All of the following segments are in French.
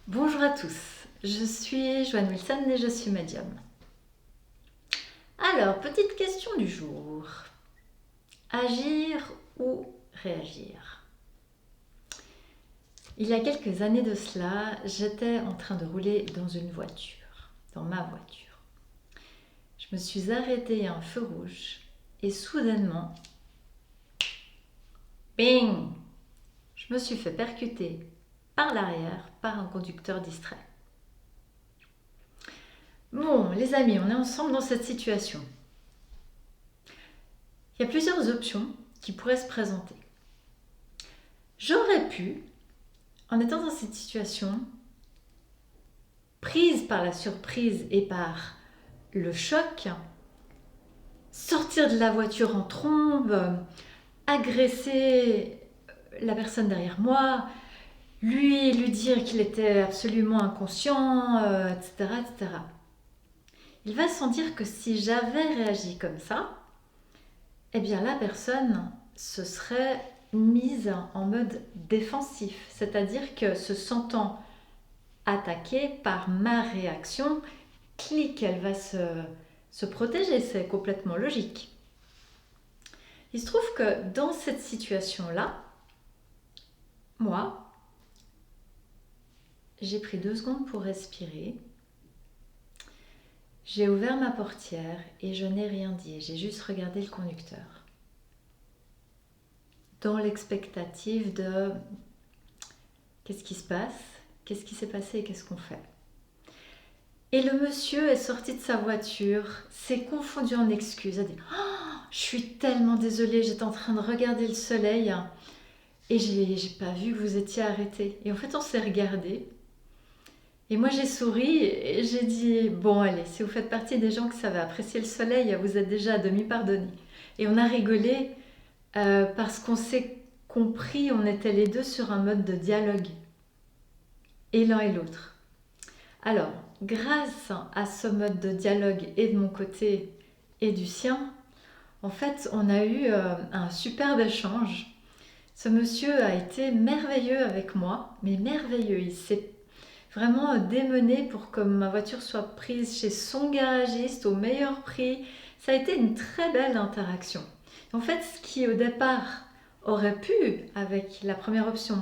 Bonjour à tous, je suis Joanne Wilson et je suis médium. Alors, petite question du jour. Agir ou réagir? Il y a quelques années de cela, j'étais en train de rouler dans ma voiture. Je me suis arrêtée à un feu rouge et soudainement, bing! Je me suis fait percuter par l'arrière par un conducteur distrait. Bon, les amis, on est ensemble dans cette situation. Il y a plusieurs options qui pourraient se présenter. J'aurais pu, en étant dans cette situation, prise par la surprise et par le choc, sortir de la voiture en trombe, agresser la personne derrière moi, lui dire qu'il était absolument inconscient, etc., etc. Il va sans dire que si j'avais réagi comme ça, eh bien la personne se serait mise en mode défensif, c'est-à-dire que se sentant attaquée par ma réaction, clic, elle va se protéger, c'est complètement logique. Il se trouve que dans cette situation-là, moi, j'ai pris 2 secondes pour respirer, j'ai ouvert ma portière et je n'ai rien dit, j'ai juste regardé le conducteur. Dans l'expectative de qu'est-ce qui se passe, qu'est-ce qui s'est passé et qu'est-ce qu'on fait. Et le monsieur est sorti de sa voiture, s'est confondu en excuses, a dit oh, je suis tellement désolée, j'étais en train de regarder le soleil et j'ai pas vu que vous étiez arrêté. Et en fait, on s'est regardé. Et moi, j'ai souri et j'ai dit bon, allez, si vous faites partie des gens qui savent apprécier le soleil, vous êtes déjà à demi pardonné. Et on a rigolé parce qu'on s'est compris, on était les deux sur un mode de dialogue, et l'un et l'autre. Alors, grâce à ce mode de dialogue et de mon côté et du sien, en fait, on a eu un superbe échange. Ce monsieur a été merveilleux avec moi, mais merveilleux. Il s'est vraiment démené pour que ma voiture soit prise chez son garagiste au meilleur prix. Ça a été une très belle interaction. En fait, ce qui au départ aurait pu, avec la première option,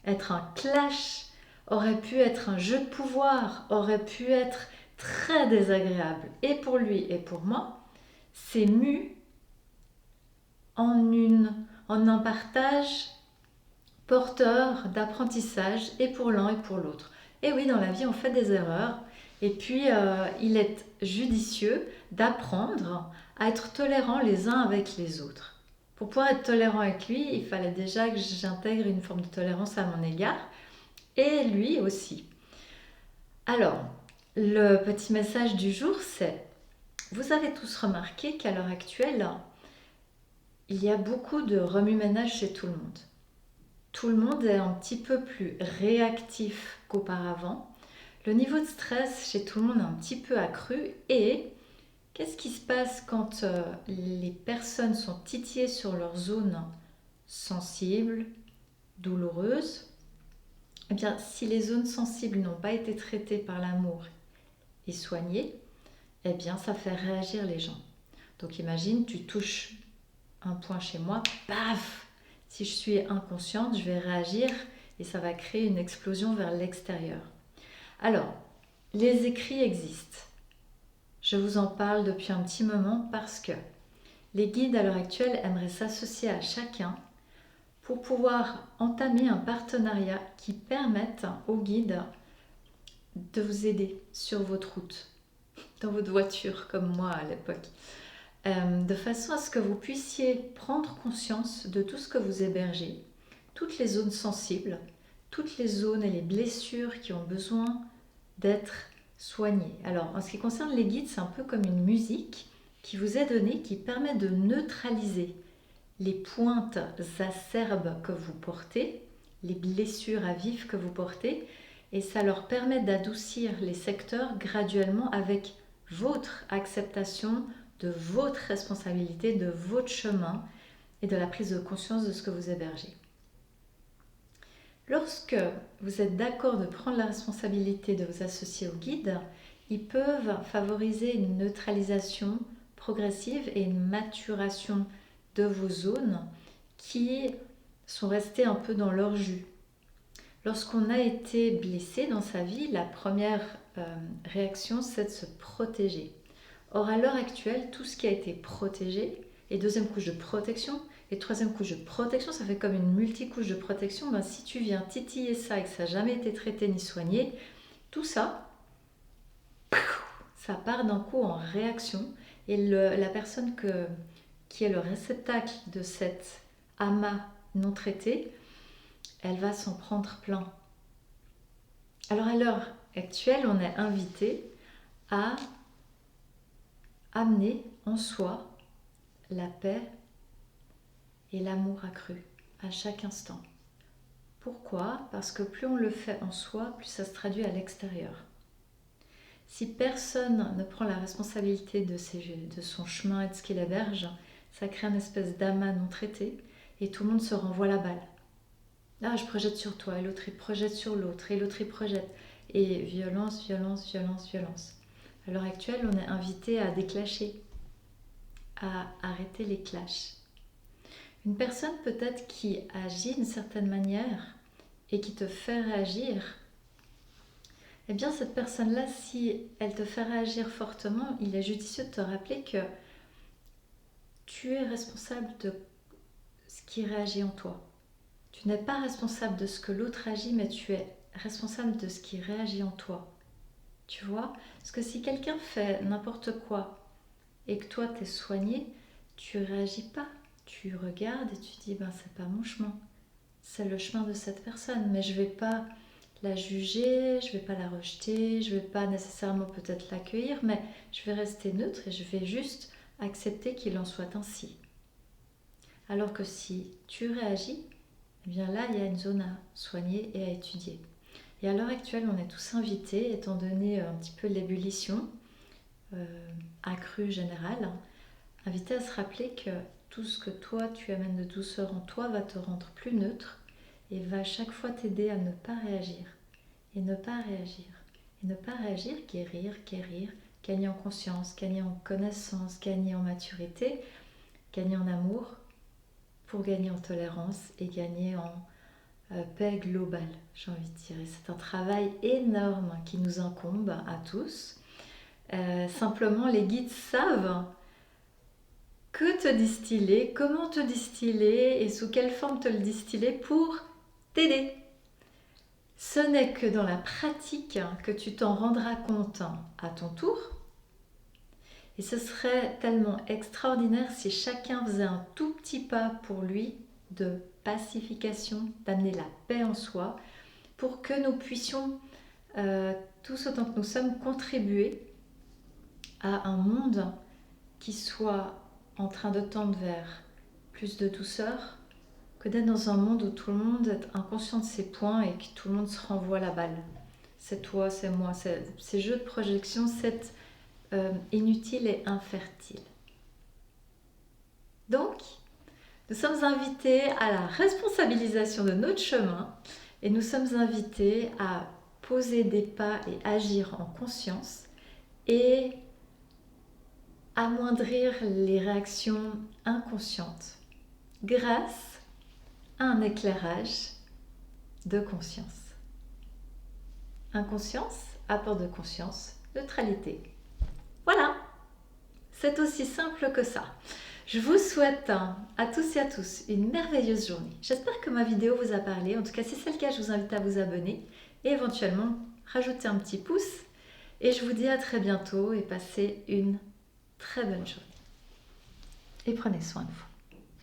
être un clash, aurait pu être un jeu de pouvoir, aurait pu être très désagréable, et pour lui et pour moi, c'est mu en un partage porteur d'apprentissage, et pour l'un et pour l'autre. Et oui, dans la vie, on fait des erreurs, et puis il est judicieux d'apprendre à être tolérant les uns avec les autres. Pour pouvoir être tolérant avec lui, il fallait déjà que j'intègre une forme de tolérance à mon égard, et lui aussi. Alors, le petit message du jour, c'est: vous avez tous remarqué qu'à l'heure actuelle, il y a beaucoup de remue-ménage chez tout le monde. Tout le monde est un petit peu plus réactif qu'auparavant. Le niveau de stress chez tout le monde est un petit peu accru. Et qu'est-ce qui se passe quand les personnes sont titillées sur leur zone sensible, douloureuse? Eh bien, si les zones sensibles n'ont pas été traitées par l'amour et soignées, eh bien, ça fait réagir les gens. Donc imagine, tu touches un point chez moi, paf! Si je suis inconsciente, je vais réagir et ça va créer une explosion vers l'extérieur. Alors, les écrits existent. Je vous en parle depuis un petit moment parce que les guides à l'heure actuelle aimeraient s'associer à chacun pour pouvoir entamer un partenariat qui permette aux guides de vous aider sur votre route, dans votre voiture comme moi à l'époque, de façon à ce que vous puissiez prendre conscience de tout ce que vous hébergez, toutes les zones sensibles, toutes les zones et les blessures qui ont besoin d'être soignées. Alors, en ce qui concerne les guides, c'est un peu comme une musique qui vous est donnée, qui permet de neutraliser les pointes acerbes que vous portez, les blessures à vif que vous portez, et ça leur permet d'adoucir les secteurs graduellement avec votre acceptation de votre responsabilité, de votre chemin et de la prise de conscience de ce que vous hébergez. Lorsque vous êtes d'accord de prendre la responsabilité de vous associer au guide, ils peuvent favoriser une neutralisation progressive et une maturation de vos zones qui sont restées un peu dans leur jus. Lorsqu'on a été blessé dans sa vie, la première réaction, c'est de se protéger. Or, à l'heure actuelle, tout ce qui a été protégé, et deuxième couche de protection, et troisième couche de protection, ça fait comme une multicouche de protection. Ben, si tu viens titiller ça et que ça n'a jamais été traité ni soigné, tout ça, ça part d'un coup en réaction. Et la personne qui est le réceptacle de cet amas non traité, elle va s'en prendre plein. Alors à l'heure actuelle, on est invité à amener en soi la paix et l'amour accru à chaque instant. Pourquoi? Parce que plus on le fait en soi, plus ça se traduit à l'extérieur. Si personne ne prend la responsabilité de son chemin et de ce qu'il héberge, ça crée une espèce d'amas non traité et tout le monde se renvoie la balle. Ah, je projette sur toi, et l'autre il projette sur l'autre, et l'autre il projette. Et violence, violence, violence, violence. À l'heure actuelle, on est invité à déclasher, à arrêter les clashs. Une personne peut-être qui agit d'une certaine manière et qui te fait réagir, eh bien cette personne-là, si elle te fait réagir fortement, il est judicieux de te rappeler que tu es responsable de ce qui réagit en toi. Tu n'es pas responsable de ce que l'autre agit, mais tu es responsable de ce qui réagit en toi. Tu vois? Parce que si quelqu'un fait n'importe quoi et que toi t'es soigné, tu réagis pas. Tu regardes et tu dis, ben c'est pas mon chemin. C'est le chemin de cette personne, mais je vais pas la juger, je vais pas la rejeter, je vais pas nécessairement peut-être l'accueillir, mais je vais rester neutre et je vais juste accepter qu'il en soit ainsi. Alors que si tu réagis, eh bien là, il y a une zone à soigner et à étudier. Et à l'heure actuelle, on est tous invités, étant donné un petit peu l'ébullition accrue générale, invités à se rappeler que tout ce que toi, tu amènes de douceur en toi va te rendre plus neutre et va à chaque fois t'aider à ne pas réagir. Et ne pas réagir. Et ne pas réagir, guérir, guérir, gagner en conscience, gagner en connaissance, gagner en maturité, gagner en amour, pour gagner en tolérance et gagner en paix globale, j'ai envie de dire. Et c'est un travail énorme qui nous incombe à tous. Simplement, les guides savent que te distiller, comment te distiller et sous quelle forme te le distiller pour t'aider. Ce n'est que dans la pratique que tu t'en rendras compte à ton tour. Et ce serait tellement extraordinaire si chacun faisait un tout petit pas pour lui de pacification, d'amener la paix en soi, pour que nous puissions, tous autant que nous sommes, contribuer à un monde qui soit en train de tendre vers plus de douceur, que d'être dans un monde où tout le monde est inconscient de ses points et que tout le monde se renvoie la balle. C'est toi, c'est moi, ces jeux de projection, c'est inutile et infertile. Donc, nous sommes invités à la responsabilisation de notre chemin et nous sommes invités à poser des pas et agir en conscience et amoindrir les réactions inconscientes grâce à un éclairage de conscience. Inconscience, apport de conscience, neutralité. Voilà, c'est aussi simple que ça. Je vous souhaite à tous et à tous une merveilleuse journée. J'espère que ma vidéo vous a parlé. En tout cas, si c'est le cas, je vous invite à vous abonner et éventuellement rajouter un petit pouce. Et je vous dis à très bientôt et passez une très bonne journée. Et prenez soin de vous.